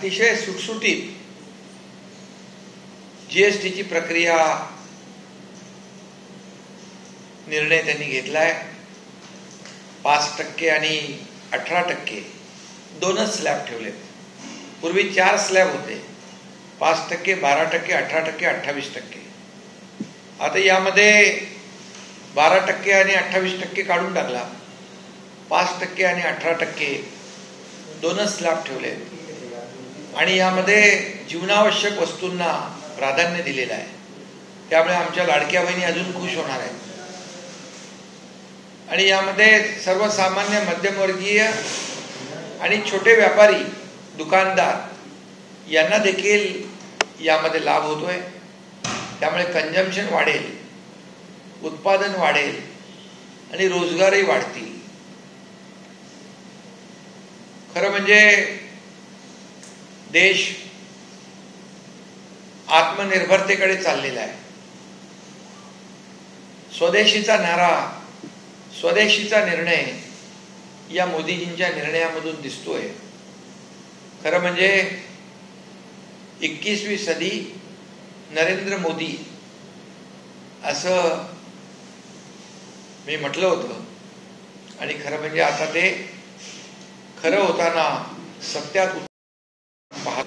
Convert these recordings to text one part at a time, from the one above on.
अतिशय सुटसुटीत जीएसटीची प्रक्रिया निर्णय त्यांनी घेतलाय। 5% आणि 18% दोनच स्लॅब ठेवले। पूर्वी 4 स्लॅब होते, 5%, 12%, 18%, 28%। आता यामध्ये 12% आणि 28% काढून टाकला, 5% आणि 18% दोनच स्लॅब ठेवले आणि यामध्ये जीवनावश्यक वस्तूंना प्राधान्य दिलेलं आहे। त्यामुळे आमच्या लाडक्या बहिणी अजून खुश होणार आहेत आणि यामध्ये सर्वसामान्य मध्यमवर्गीय आणि छोटे व्यापारी दुकानदार यांना देखील यामध्ये लाभ होतोय। त्यामुळे कंजम्पशन वाढेल, उत्पादन वाढेल आणि रोजगारही वाढतील। खरं म्हणजे देश आत्मनिर्भरतेकडे चाललेला आहे। स्वदेशीचा नारा, स्वदेशीचा निर्णय या मोदीजींच्या निर्णयामधून दिसतोय। खरं म्हणजे 21वी सदी नरेंद्र मोदी असं मी म्हटलं होतं आणि खरं म्हणजे आता ते खरं होताना सत्यात पाहत।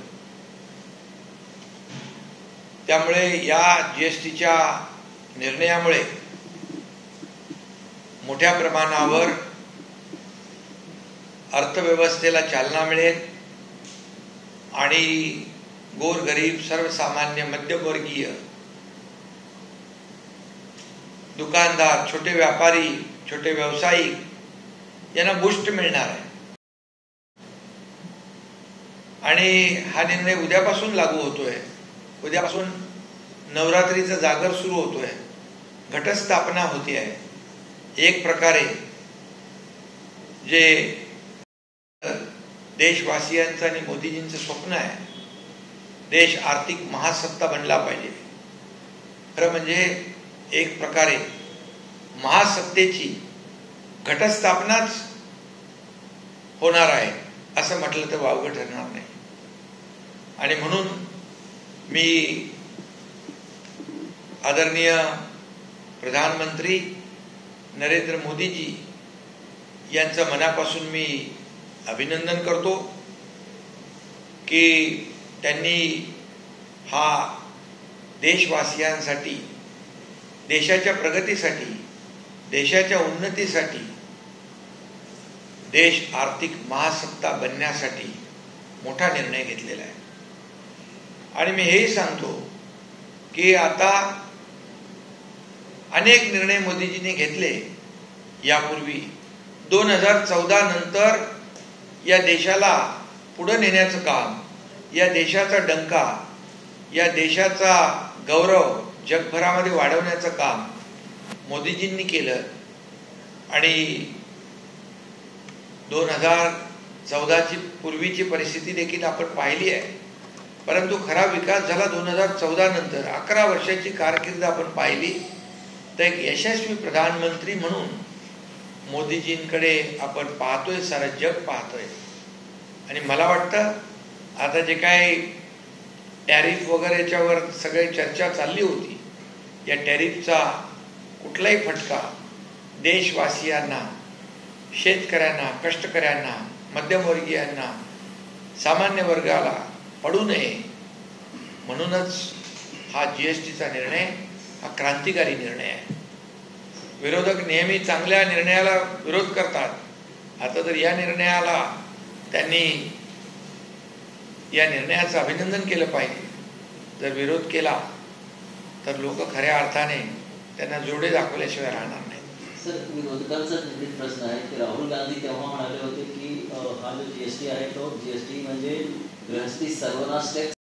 त्यामुळे या जीएसटीच्या निर्णयामुळे मोठ्या प्रमाणावर अर्थव्यवस्थेला चालना मिळेल आणि गोरगरीब, सर्वसामान्य, मध्यमवर्गीय, दुकानदार, छोटे व्यापारी, छोटे व्यावसायिक यांना बूस्ट मिळणार आहे। आणि हा निर्णय उद्यापासून लागू होतोय। उद्यापासून नवरात्रीचा जागर सुरू होतोय, घटस्थापना होती आहे। एक प्रकारे जे देशवासियांचं आणि मोदीजींचं स्वप्न आहे, देश आर्थिक महासत्ता बनला पाहिजे। खरं म्हणजे एक प्रकारे महासत्तेची घटस्थापनाच होणार आहे असं म्हटलं तर वावगं ठरणार नाही। आणि म्हणून मी आदरणीय प्रधानमंत्री नरेंद्र मोदीजी यांचं मनापासून मी अभिनंदन करतो की त्यांनी हा देशवासियांसाठी, देशाच्या प्रगतीसाठी, देशाच्या उन्नतीसाठी, देश आर्थिक महासत्ता बनण्यासाठी मोठा निर्णय घेतलेला आहे। आणि मी हेही सांगतो की आता अनेक निर्णय मोदीजींनी घेतले यापूर्वी। 2014 नंतर या देशाला पुढे नेण्याचं काम, या देशाचा डंका, या देशाचा गौरव जगभरामध्ये वाढवण्याचं काम मोदीजींनी केलं। आणि 2014ची पूर्वीची परिस्थिती देखील आपण पाहिली आहे, परंतु खरा विकास झाला 2014 नंतर। 11 वर्षाची कारकीर्द आपण पाहिली तर एक यशस्वी प्रधानमंत्री म्हणून मोदीजींकडे आपण पाहतोय, सारं जग पाहतोय। आणि मला वाटतं आता जे काही टॅरिफ वगैरेच्यावर सगळी चर्चा चालली होती, या टॅरिफचा कुठलाही फटका देशवासियांना, शेतकऱ्यांना, कष्टकऱ्यांना, मध्यमवर्गीयांना, सामान्य वर्गाला पडू नये म्हणूनच हा जीएसटीचा निर्णय हा क्रांतिकारी निर्णय आहे। विरोधक नेहमी चांगल्या निर्णयाला विरोध करतात। आता जर या निर्णयाला त्यांनी या निर्णयाचं अभिनंदन केलं पाहिजे। जर विरोध केला तर लोक खऱ्या अर्थाने त्यांना जोडे दाखवल्याशिवाय राहणार नाही। सर, विरोधकांचा निर्णय प्रश्न आहे की राहुल गांधी तेव्हा म्हणाले होते की हा जो जीएसटी आहे तो जीएसटी म्हणजे गृहस्थी सर्वनाश टॅक्स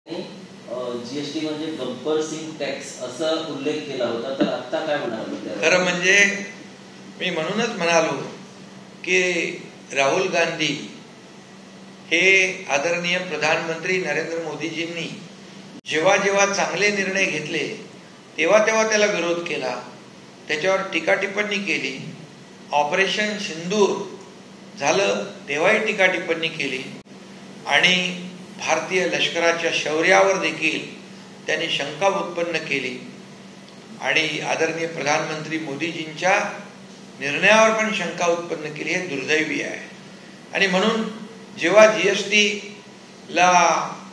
आणि जीएसटी म्हणजे गब्बर सिंग टॅक्स असा उल्लेख केला होता। तर आता काय म्हणाल? खरं म्हणजे मी म्हणूनच म्हणालो की राहुल गांधी हे आदरणीय प्रधानमंत्री नरेंद्र मोदीजींनी जेव्हा जेव्हा चांगले निर्णय घेतले तेव्हा तेव्हा त्याला विरोध केला, त्याच्यावर टीका टिप्पणी केली। ऑपरेशन सिंदूर झालं तेव्हाही टीका टिप्पणी केली आणि भारतीय लष्कराच्या शौर्यावर देखील त्यांनी शंका उत्पन्न केली आणि आदरणीय प्रधानमंत्री मोदीजींच्या निर्णयावर पण शंका उत्पन्न केली. हे दुर्दैवी आहे. आणि म्हणून जेव्हा GSTला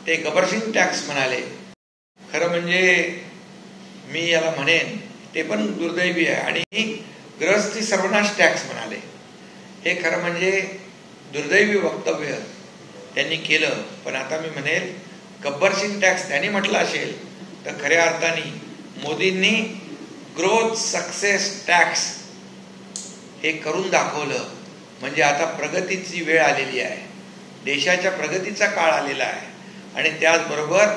ते गबरसिंग टॅक्स म्हणाले, खरं म्हणजे मी याला म्हणेन ते पण दुर्दैवी आहे. आणि गृहस्थी सर्वनाश टॅक्स म्हणाले, हे खरं म्हणजे दुर्दैवी वक्तव्य त्यांनी केलं. पण आता मी म्हणेल गब्बरसिंग टॅक्स त्यांनी म्हटलं असेल तर खऱ्या अर्थाने मोदींनी ग्रोथ सक्सेस टॅक्स हे करून दाखवलं. म्हणजे आता प्रगतीची वेळ आलेली आहे, देशाच्या प्रगतीचा काळ आलेला आहे. आणि त्याचबरोबर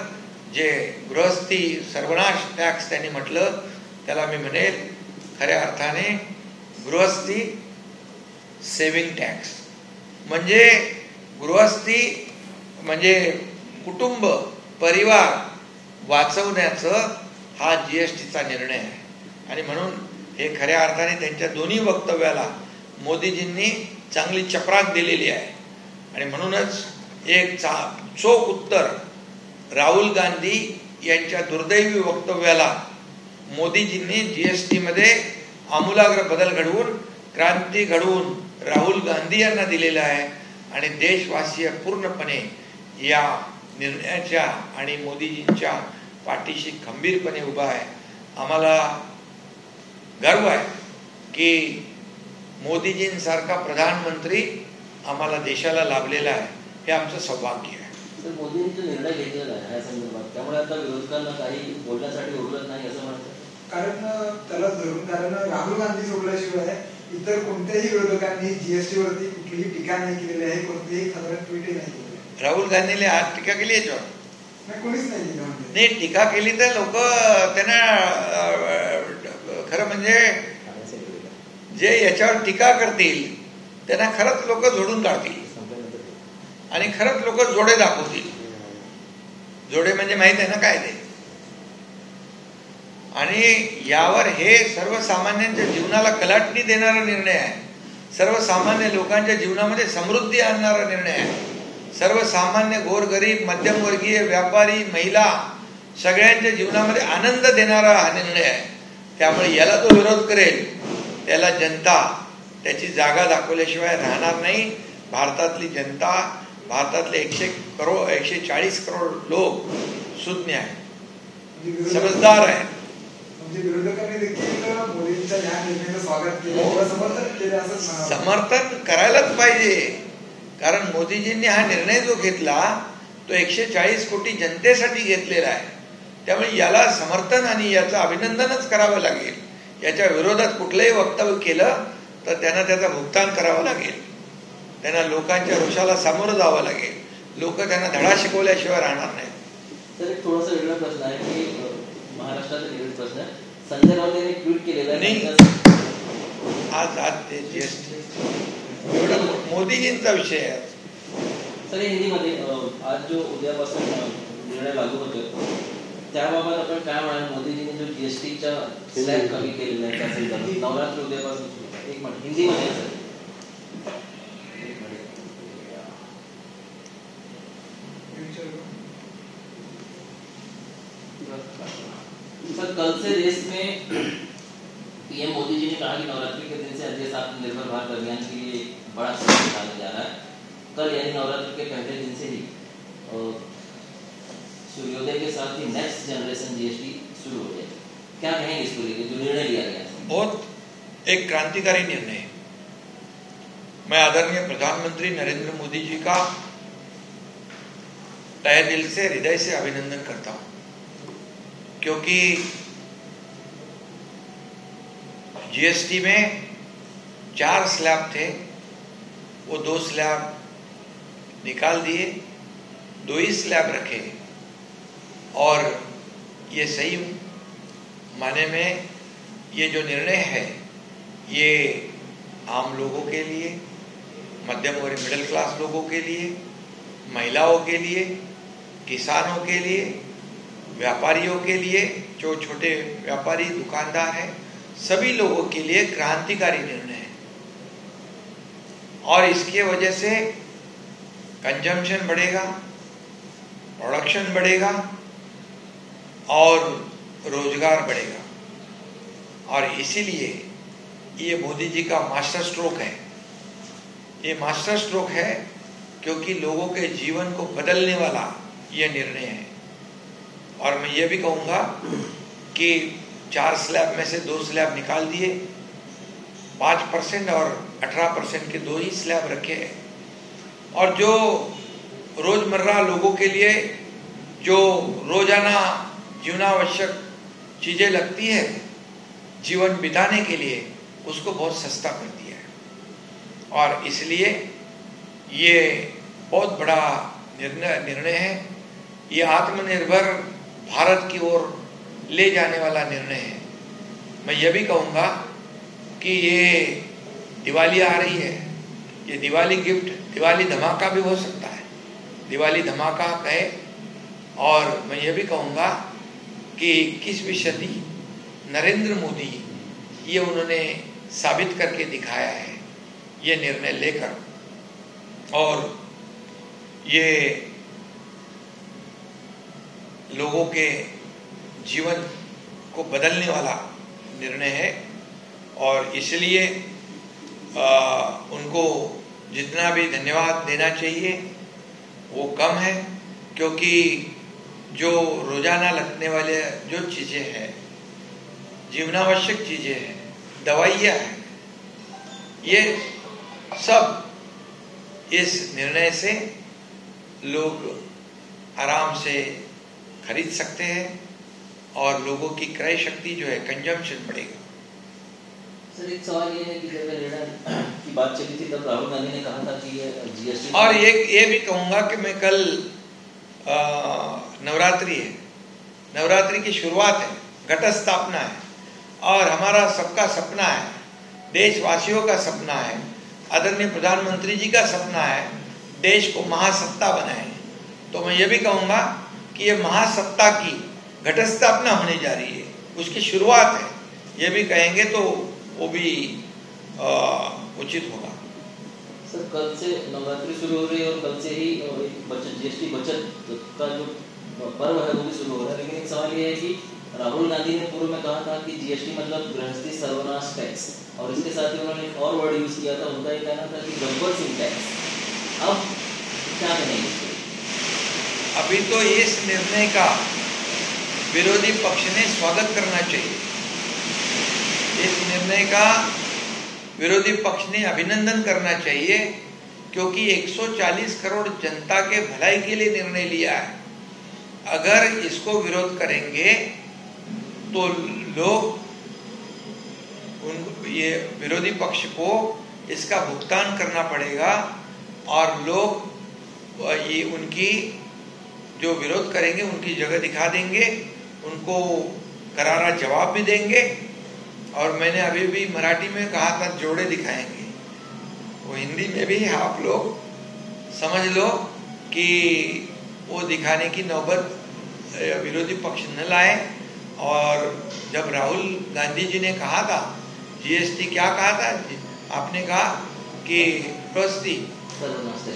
जे गृहस्थी सर्वनाश टॅक्स त्यांनी म्हटलं त्याला मी म्हणेल खऱ्या अर्थाने गृहस्थी सेविंग टॅक्स. म्हणजे गृहस्थी म्हणजे कुटुंब परिवार वाचवण्याचं हा GSTचा निर्णय आहे. आणि म्हणून हे खऱ्या अर्थाने त्यांच्या दोन्ही वक्तव्याला मोदीजींनी चांगली चपराक दिलेली आहे. आणि म्हणूनच एक चोख उत्तर राहुल गांधी यांच्या दुर्दैवी वक्तव्याला मोदीजींनी GSTमध्ये आमूलाग्र बदल घडवून क्रांती घडवून राहुल गांधी यांना दिलेला आहे. आणि देशवासीय पूर्णपणे या निर्णयाच्या आणि मोदीजींच्या पाठीशी खंबीरपणे उभा आहे. आम्हाला गर्व आहे की मोदीजींसारखा प्रधानमंत्री आम्हाला देशाला लाभलेला आहे. हे आमचं सौभाग्य आहे. मोदींचा निर्णय घेतलेला आहे या संदर्भात, त्यामुळे आता विरोधकांना काही बोलण्यासाठी उरत नाही असं म्हणतात. कारण त्याला धरून, कारण राहुल गांधी सोडल्याशिवाय इतर कोणत्याही विरोधकांनी GST वरती कुठलीही टीका नाही केलेली आहे, कोणतेही साधारण ट्विटही नाही केले. राहुल गांधीने आज टीका केली याच्यावर? नाही, कोणीच नाही. नाही, टीका केली तर लोक त्यांना खरं म्हणजे जे याच्यावर टीका करतील त्यांना खरंच लोक जोडून काढतील आणि खरंच लोक जोडे दाखवतील. जोडे म्हणजे माहित आहे ना काय ते. आणि यावर हे सर्वसामान्यांच्या जीवनाला कलाटणी देणारा निर्णय आहे. सर्वसामान्य लोकांच्या जीवनामध्ये समृद्धी आणणारा निर्णय आहे. सर्वसामान्य गोरगरीब मध्यमवर्गीय व्यापारी महिला सगळ्यांच्या जीवनामध्ये आनंद देणारा हा निर्णय आहे. त्यामुळे याला जो विरोध करेल त्याला जनता त्याची जागा दाखवल्याशिवाय राहणार नाही. भारतातली जनता, भारतातले 140 करोड लोक सुज्ञ आहेत, समजदार आहेत. विरोधकांनी देखील मोदींच्या या निर्णयाचं स्वागत केलं, समर्थन केलं असं समर्थन करायलाच पाहिजे. कारण मोदीजींनी हा निर्णय जो घेतला तो 140 कोटी जनतेसाठी घेतलेला आहे. त्यामुळे याला समर्थन आणि याचं अभिनंदनच करावं लागेल. याच्या विरोधात कुठलंही वक्तव्य केलं तर त्यांना त्याचं भुगतान करावं लागेल. त्यांना लोकांच्या रोषाला सामोरं जावं लागेल. लोक त्यांना धडा शिकवल्याशिवाय राहणार नाही. तर एक थोडासा वेगळा प्रश्न आहे की महाराष्ट्राचा निगडीत प्रश्न आहे. संजय राऊत यांनी ट्विट केलेला आहे आज ते GST एवढा मोदीजींचा विषय आहे. सर हिंदीमध्ये आज जो उद्यापासून निर्णय लागू होतोय त्याबाबत आपण काय म्हणाल? मोदीजींनी जो GSTचा स्लॅब कमी केलेला आहे त्या संदर्भात नवरात्र उद्यापासून एक मिनिट हिंदीमध्ये सर कल से देश में PM मोदी जी ने कहा कि नवरात्रि के दिन से अजय आत्मनिर्भर भारत अभियान के लिए बड़ा कदम उठाने जा रहा है. कल यानी नवरात्रि के पहले दिन से ही सूर्योदय के साथ ही नेक्स्ट जनरेशन GST शुरू हो जाएगी. क्या कहेंगे इसको लेकर जो निर्णय लिया गया? बहुत एक क्रांतिकारी निर्णय है. मैं आदरणीय प्रधानमंत्री नरेंद्र मोदी जी का तहे दिल से हृदय से अभिनंदन करता हूं, क्योंकि GST में 4 स्लैब थे, वो 2 स्लैब निकाल दिए, 2 ही स्लैब रखे. और ये सही माने में ये जो निर्णय है ये आम लोगों के लिए, मध्यम और मिडिल क्लास लोगों के लिए, महिलाओं के लिए, किसानों के लिए, व्यापारियों के लिए, जो छोटे व्यापारी दुकानदार हैं, सभी लोगों के लिए क्रांतिकारी निर्णय है. और इसके वजह से कंजम्पशन बढ़ेगा, प्रोडक्शन बढ़ेगा और रोजगार बढ़ेगा। और इसीलिए ये मोदी जी का मास्टर स्ट्रोक है। ये मास्टर स्ट्रोक है क्योंकि लोगों के जीवन को बदलने वाला ये निर्णय है। और मैं ये भी कहूँगा कि 4 स्लैब में से 2 स्लैब निकाल दिए, 5% और 18% के 2 ही स्लैब रखे हैं। और जो रोजमर्रा लोगों के लिए जो रोजाना जीवनावश्यक चीजें लगती है जीवन बिताने के लिए, उसको बहुत सस्ता कर दिया है। और इसलिए ये बहुत बड़ा निर्णय है। ये आत्मनिर्भर भारत की ओर ले जाने वाला निर्णय है। मैं ये भी कहूँगा कि ये दिवाली आ रही है, ये दिवाली गिफ्ट, दिवाली धमाका भी हो सकता है, दिवाली धमाका कहे। और मैं ये भी कहूँगा कि 21वीं सदी नरेंद्र मोदी, ये उन्होंने साबित करके दिखाया है ये निर्णय लेकर। और ये लोगों के जीवन को बदलने वाला निर्णय है। और इसलिए उनको जितना भी धन्यवाद देना चाहिए वो कम है, क्योंकि जो रोजाना लगने वाले जो चीज़ें हैं, जीवनावश्यक चीज़ें हैं, दवाइयाँ हैं, ये सब इस निर्णय से लोग आराम से खरीद सकते हैं और लोगों की क्रय शक्ति जो है, कंजम्पशन बढ़ेगा। सर, एक सवाल ये है कि जब निर्णय की बात चली थी तब राहुल गांधी ने कहा था कि ये जीएसटी, और ये भी कहूँगा कि मैं कल नवरात्रि है, नवरात्रि की शुरुआत है, घट स्थापना है, और हमारा सबका सपना है, देशवासियों का सपना है, आदरणीय प्रधानमंत्री जी का सपना है, देश को महासत्ता बनाए। तो मैं ये भी कहूँगा कि ये महासत्ता की घट स्थापना होने जा रही है, उसकी शुरुआत है, ये भी कहेंगे तो वो भी उचित होगा। सर, कल से नवरात्रि शुरू हो रही है और कल से ही बचत, जीएसटी बचत का जो पर्व है वो भी शुरू हो रहा है। लेकिन एक सवाल ये है कि राहुल गांधी ने पूर्व में कहा था कि जीएसटी मतलब गृहस्थी सर्वनाश टैक्स, और इसके साथ ही उन्होंने एक और वर्ड यूज किया था, उनका ये कहना था कि गब्बर सिंह टैक्स। अब क्या कहेंगे? अभी तो इस निर्णय का विरोधी पक्ष ने स्वागत करना चाहिए। इस निर्णय का विरोधी पक्ष ने अभिनंदन करना चाहिए, क्योंकि 140 करोड़ जनता के भलाई के लिए निर्णय लिया है। अगर इसको विरोध करेंगे तो लोग ये विरोधी पक्ष को इसका भुगतान करना पड़ेगा, और लोग ये उनकी जो विरोध करेंगे उनकी जगह दिखा देंगे, उनको करारा जवाब भी देंगे। और मैंने अभी भी मराठी में कहा था, जोड़े दिखाएंगे, वो हिंदी में भी आप लोग समझ लो कि वो दिखाने की नौबत विरोधी पक्ष न लाए। और जब राहुल गांधी जी ने कहा था जीएसटी, क्या कहा था आपने? कहा कि गृहस्थी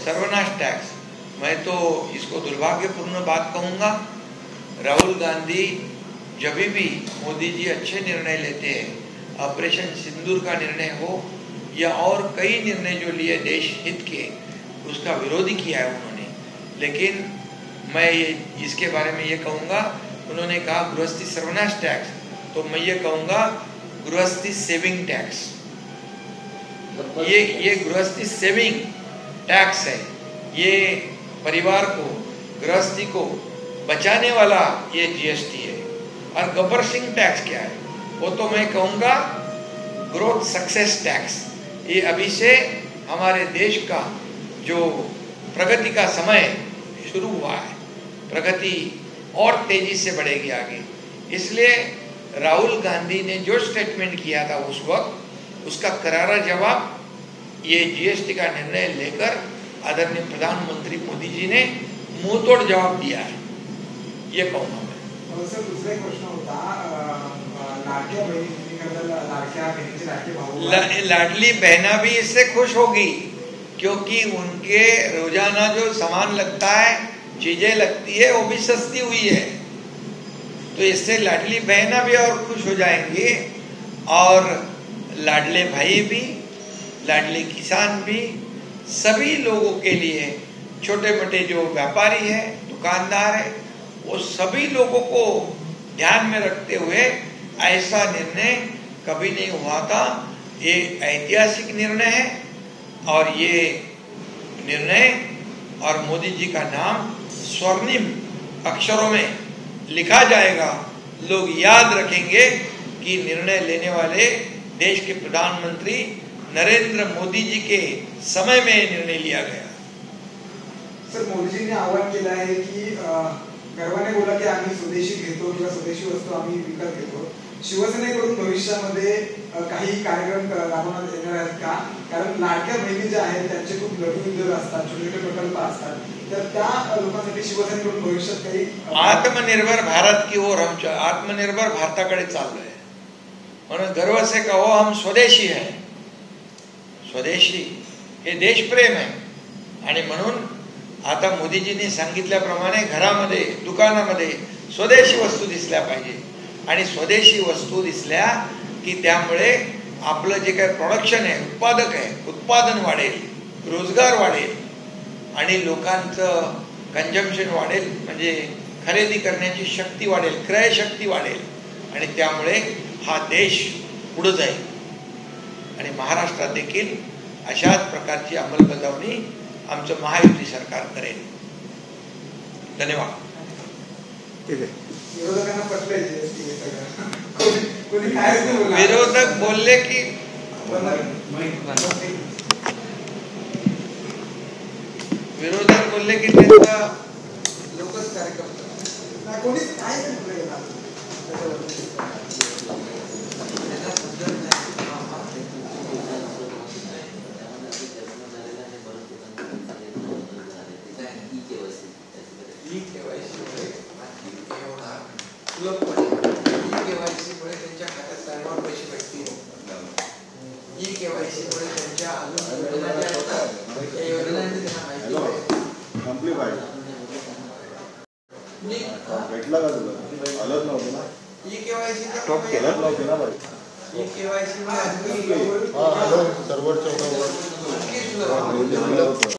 सर्वनाश टैक्स। मैं तो इसको दुर्भाग्यपूर्ण बात कहूँगा। राहुल गांधी जब भी मोदी जी अच्छे निर्णय लेते हैं, ऑपरेशन सिंदूर का निर्णय हो या और कई निर्णय जो लिए देश हित के, उसका विरोध किया है उन्होंने। लेकिन मैं इसके बारे में ये कहूँगा, उन्होंने कहा गृहस्थी सर्वनाश टैक्स, तो मैं ये कहूँगा गृहस्थी सेविंग टैक्स। ये गृहस्थी सेविंग टैक्स है, ये परिवार को, गृहस्थी को बचाने वाला ये जीएसटी है। और गब्बर सिंह टैक्स क्या है? वो तो मैं कहूँगा ग्रोथ सक्सेस टैक्स। ये अभी से हमारे देश का जो प्रगति का समय शुरू हुआ है, प्रगति और तेजी से बढ़ेगी आगे। इसलिए राहुल गांधी ने जो स्टेटमेंट किया था उस वक्त, उसका करारा जवाब ये जीएसटी का निर्णय लेकर आदरणीय प्रधानमंत्री मोदी जी ने मुंह तोड़ जवाब दिया है, ये कहूँगा मैं। सर, दूसरा एक प्रश्न होता, लाडली बहना भी इससे खुश होगी, क्योंकि उनके रोजाना जो सामान लगता है चीजें लगती है वो भी सस्ती हुई है। तो इससे लाडली बहना भी और खुश हो जाएंगे और लाडले भाई भी, लाडले किसान भी, सभी लोगों के लिए, छोटे मोटे जो व्यापारी है, दुकानदार है, वो सभी लोगों को ध्यान में रखते हुए ऐसा निर्णय कभी नहीं हुआ था। ये ऐतिहासिक निर्णय है और ये निर्णय और मोदी जी का नाम स्वर्णिम अक्षरों में लिखा जाएगा। लोग याद रखेंगे कि निर्णय लेने वाले देश के प्रधानमंत्री नरेंद्र मोदी जी के समय में निर्णय लिया गया। सर, मोदी जी ने आवाहन केलं आहे की गर्वाने बोला की आम्ही स्वदेशी घेतो किंवा स्वदेशी वस्तू आम्ही विकत घेतो. शिवसेनेकडून भविष्यामध्ये काही कार्यक्रम राबवण्यात येणार आहेत का? कारण लाडक्या बहिणी ज्या आहेत त्यांचे खूप लघु उद्योग असतात, छोटे छोटे प्रकल्प असतात, तर त्या लोकांसाठी शिवसेनेकडून भविष्यात काही आत्मनिर्भर भारत की ओर हम आत्मनिर्भर भारताकडे चाललोय. म्हणून गर्व से कहो हम स्वदेशी है. स्वदेशी हे देशप्रेम आहे आणि म्हणून आता मोदीजींनी सांगितल्याप्रमाणे घरामध्ये, दुकानामध्ये स्वदेशी वस्तू दिसल्या पाहिजे आणि स्वदेशी वस्तू दिसल्या की त्यामुळे आपलं जे काही प्रोडक्शन आहे, उत्पादक आहे, उत्पादन वाढेल, रोजगार वाढेल आणि लोकांचं कंजम्पशन वाढेल, म्हणजे खरेदी करण्याची शक्ती वाढेल, क्रय शक्ती वाढेल आणि त्यामुळे हा देश पुढे जाईल. आणि महाराष्ट्रात देखील अशाच प्रकारची अंमलबजावणी आमचं महायुती सरकार करेल. धन्यवाद. विरोधकांना पटले कोणी काय विरोधक बोलले की त्यांचा लोकच कार्यक्रम कोणीच काय ई-केवायसी मुळे त्यांच्या खात्यात टायमावर पैसे भेटतील. ई-केवायसी मुळे त्यांच्या भेटला का तुला? आलंच नव्हतं ना. ई-केवायसी स्टॉप केलाच नव्हतं ना भाई. E-KYC server चौकावर